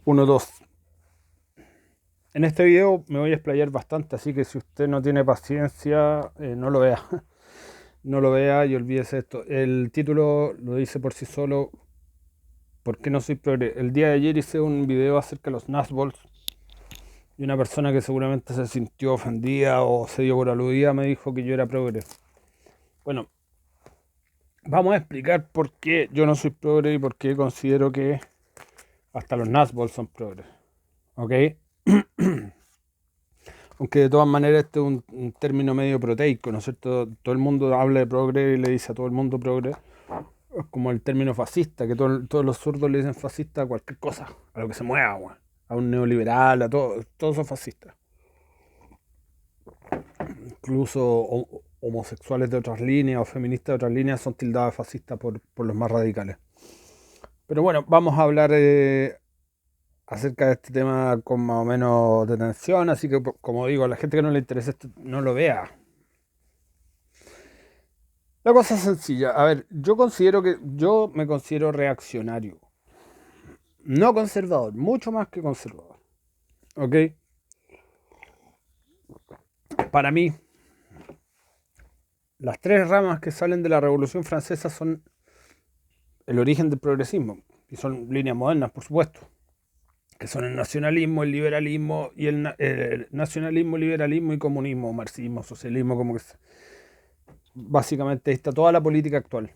Uno, dos. En este video me voy a explayar bastante, así que si usted no tiene paciencia, no lo vea. No lo vea y olvídese esto. El título lo dice por sí solo. ¿Por qué no soy progre? El día de ayer hice un video acerca de los Nazbols y una persona que seguramente se sintió ofendida o se dio por aludida me dijo que yo era progre. Bueno, vamos a explicar por qué yo no soy progre y por qué considero que hasta los Nazbols son progres. ¿Ok? Aunque de todas maneras este es un término medio proteico, ¿no es cierto? Todo el mundo habla de progre y le dice a todo el mundo progre. Es como el término fascista, que todos los zurdos le dicen fascista a cualquier cosa, a lo que se mueva, weón. A un neoliberal, a todos son fascistas. Incluso homosexuales de otras líneas o feministas de otras líneas son tildados de fascistas por los más radicales. Pero bueno, vamos a hablar acerca de este tema con más o menos detención, así que como digo, a la gente que no le interesa esto, no lo vea. La cosa es sencilla. A ver, yo me considero reaccionario. No conservador, mucho más que conservador. ¿Ok? Para mí, las tres ramas que salen de la Revolución Francesa son el origen del progresismo. Y son líneas modernas, por supuesto. Que son el nacionalismo, el liberalismo y el nacionalismo, liberalismo y comunismo, marxismo, socialismo, como que básicamente ahí está toda la política actual.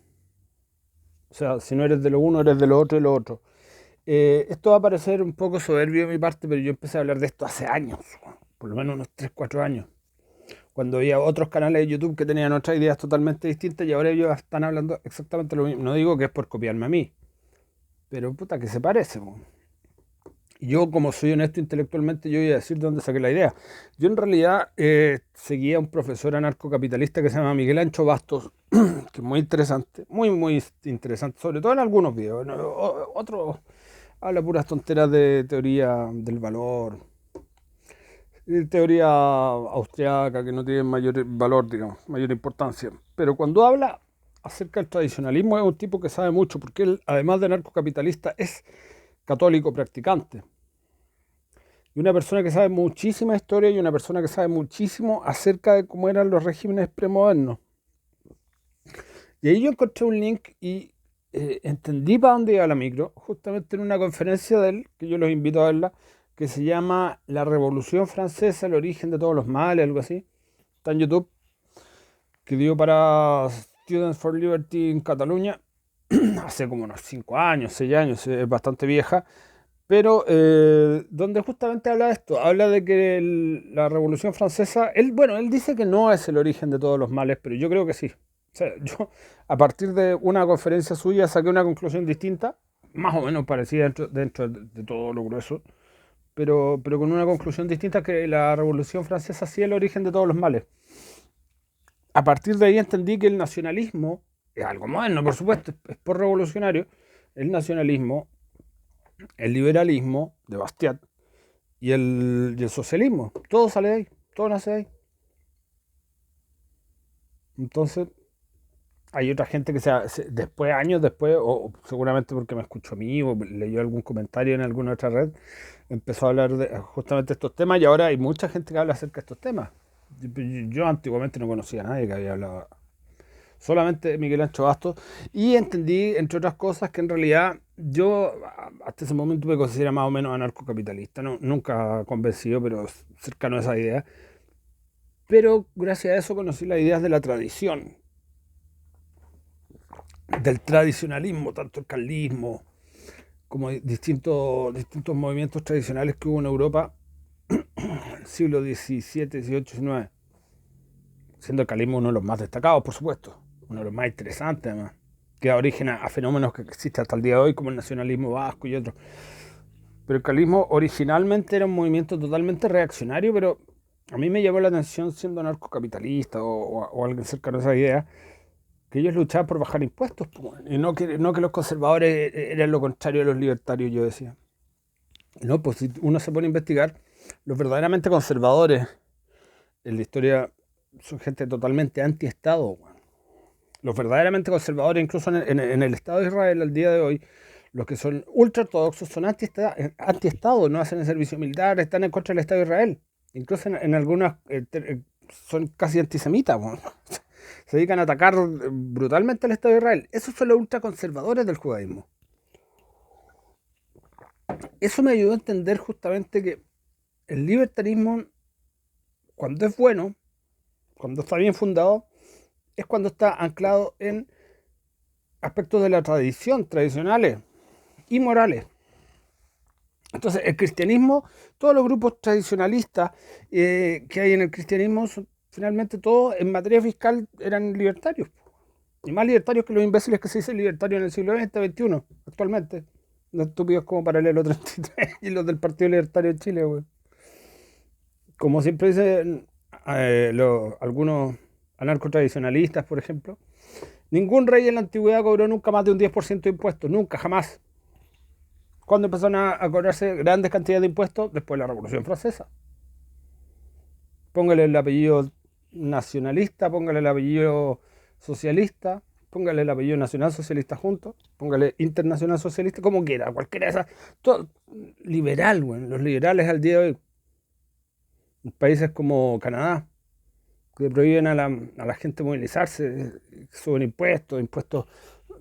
O sea, si no eres de lo uno, eres de lo otro y lo otro. Esto va a parecer un poco soberbio de mi parte, pero yo empecé a hablar de esto hace años, por lo menos unos 3 4 años, cuando había otros canales de YouTube que tenían otras ideas totalmente distintas y ahora ellos están hablando exactamente lo mismo. No digo que es por copiarme a mí, pero puta que se parece. Yo, como soy honesto intelectualmente, yo voy a decir de dónde saqué la idea. Yo en realidad seguía a un profesor anarcocapitalista que se llama Miguel Ancho Bastos, que es muy interesante, muy interesante, sobre todo en algunos videos. ¿No? Otros habla puras tonteras de teoría del valor, teoría austriaca que no tiene mayor valor, digamos, mayor importancia. Pero cuando habla acerca del tradicionalismo es un tipo que sabe mucho, porque él, además de anarcocapitalista, es católico practicante. Y una persona que sabe muchísima historia y una persona que sabe muchísimo acerca de cómo eran los regímenes premodernos. Y ahí yo encontré un link y entendí para dónde iba la micro, justamente en una conferencia de él, que yo los invito a verla, que se llama La Revolución Francesa, el origen de todos los males, algo así. Está en YouTube, que dio para Students for Liberty en Cataluña, hace como unos 5 años, 6 años, es bastante vieja, pero donde justamente habla de esto, habla de que la Revolución Francesa, él dice que no es el origen de todos los males, pero yo creo que sí. O sea, yo a partir de una conferencia suya saqué una conclusión distinta, más o menos parecida dentro de todo lo grueso, pero con una conclusión distinta, que la Revolución Francesa sí es el origen de todos los males. A partir de ahí entendí que el nacionalismo es algo moderno, por supuesto, es por revolucionario. El nacionalismo, el liberalismo de Bastiat y el socialismo, todo sale de ahí, todo nace de ahí. Entonces, hay otra gente que después, años después, o seguramente porque me escuchó a mí o leyó algún comentario en alguna otra red, empezó a hablar de justamente estos temas y ahora hay mucha gente que habla acerca de estos temas. Yo antiguamente no conocía a nadie que había hablado, solamente Miguel Ancho Bastos, y entendí, entre otras cosas, que en realidad yo hasta ese momento me considero más o menos anarcocapitalista, ¿no? Nunca convencido, pero cercano a esa idea. Pero gracias a eso conocí las ideas de la tradición, del tradicionalismo, tanto el carlismo como distintos movimientos tradicionales que hubo en Europa en el siglo XVII, XVIII, XIX, siendo el carlismo uno de los más destacados, por supuesto, uno de los más interesantes además, que da origen a fenómenos que existen hasta el día de hoy, como el nacionalismo vasco y otros. Pero el carlismo originalmente era un movimiento totalmente reaccionario, pero a mí me llamó la atención, siendo anarcocapitalista o alguien cercano a esa idea, que ellos luchaban por bajar impuestos, y no que los conservadores eran lo contrario de los libertarios, yo decía. No, pues si uno se pone a investigar, los verdaderamente conservadores en la historia son gente totalmente anti-Estado. Los verdaderamente conservadores, incluso en el Estado de Israel al día de hoy, Los que son ultra ortodoxos son anti-Estado, no hacen el servicio militar, están en contra del Estado de Israel. Incluso en algunas son casi antisemitas. Bueno. Se dedican a atacar brutalmente al Estado de Israel. Esos son los ultraconservadores del judaísmo. Eso me ayudó a entender justamente que el libertarismo, cuando es bueno, cuando está bien fundado, es cuando está anclado en aspectos de la tradición, tradicionales y morales. Entonces, el cristianismo, todos los grupos tradicionalistas que hay en el cristianismo, finalmente todos en materia fiscal eran libertarios. Y más libertarios que los imbéciles que se dicen libertarios en el siglo XX, XXI, actualmente. Los estúpidos como Paralelo 33 y los del Partido Libertario de Chile, güey. Como siempre dicen algunos anarcotradicionalistas, por ejemplo, ningún rey en la antigüedad cobró nunca más de un 10% de impuestos, nunca, jamás. ¿Cuándo empezaron a cobrarse grandes cantidades de impuestos? Después de la Revolución Francesa. Póngale el apellido nacionalista, póngale el apellido socialista, póngale el apellido nacional socialista juntos, póngale internacional socialista, como quiera, cualquiera de esas. Todo liberal, bueno, los liberales al día de hoy. En países como Canadá, que prohíben a la gente movilizarse, suben impuestos,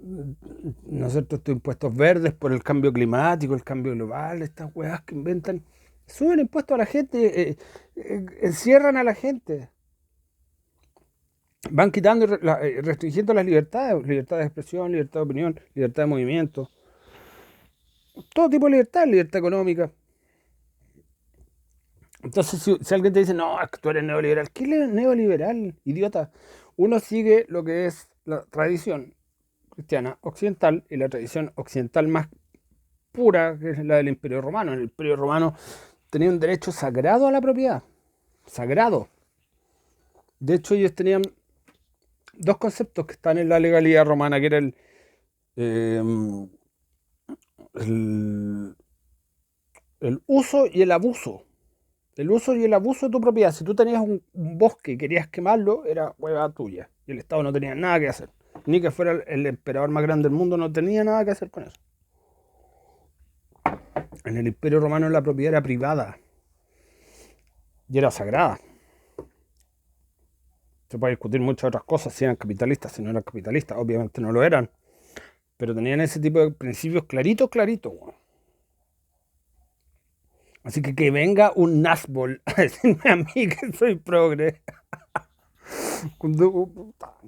¿no es cierto? Estos impuestos verdes por el cambio climático, el cambio global, estas weas que inventan, suben impuestos a la gente, encierran a la gente, van quitando y restringiendo las libertades, libertad de expresión, libertad de opinión, libertad de movimiento, todo tipo de libertad económica. Entonces, si alguien te dice, no, es que tú eres neoliberal, ¿qué es neoliberal, idiota? Uno sigue lo que es la tradición cristiana occidental y la tradición occidental más pura, que es la del Imperio Romano. En el Imperio Romano tenía un derecho sagrado a la propiedad, sagrado. De hecho, ellos tenían dos conceptos que están en la legalidad romana, que era el uso y el abuso. El uso y el abuso de tu propiedad. Si tú tenías un bosque y querías quemarlo, era hueva tuya. Y el Estado no tenía nada que hacer. Ni que fuera el emperador más grande del mundo, no tenía nada que hacer con eso. En el Imperio Romano la propiedad era privada. Y era sagrada. Se puede discutir muchas otras cosas, si eran capitalistas, si no eran capitalistas. Obviamente no lo eran. Pero tenían ese tipo de principios claritos. Así que venga un Nazbol a decirme a mí que soy progre.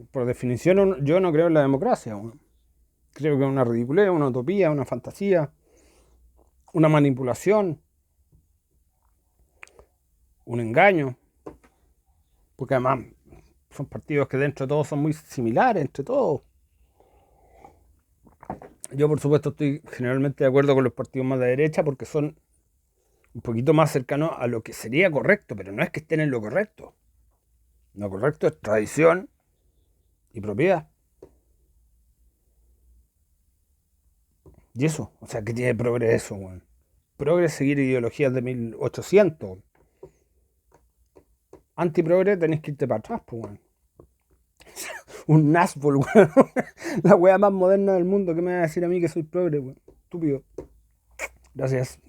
Por definición, yo no creo en la democracia. Creo que es una ridiculez, una utopía, una fantasía, una manipulación, un engaño. Porque además son partidos que dentro de todos son muy similares entre todos. Yo, por supuesto, estoy generalmente de acuerdo con los partidos más de derecha porque son un poquito más cercanos a lo que sería correcto, pero no es que estén en lo correcto. Lo correcto es tradición y propiedad. Y eso, o sea, ¿qué tiene progreso, weón? Progre seguir ideologías de 1800. Antiprogre tenés que irte para atrás, pues, weón. Un Nazbol, weón. La weá más moderna del mundo. ¿Qué me va a decir a mí que soy progre, weón? Estúpido. Gracias.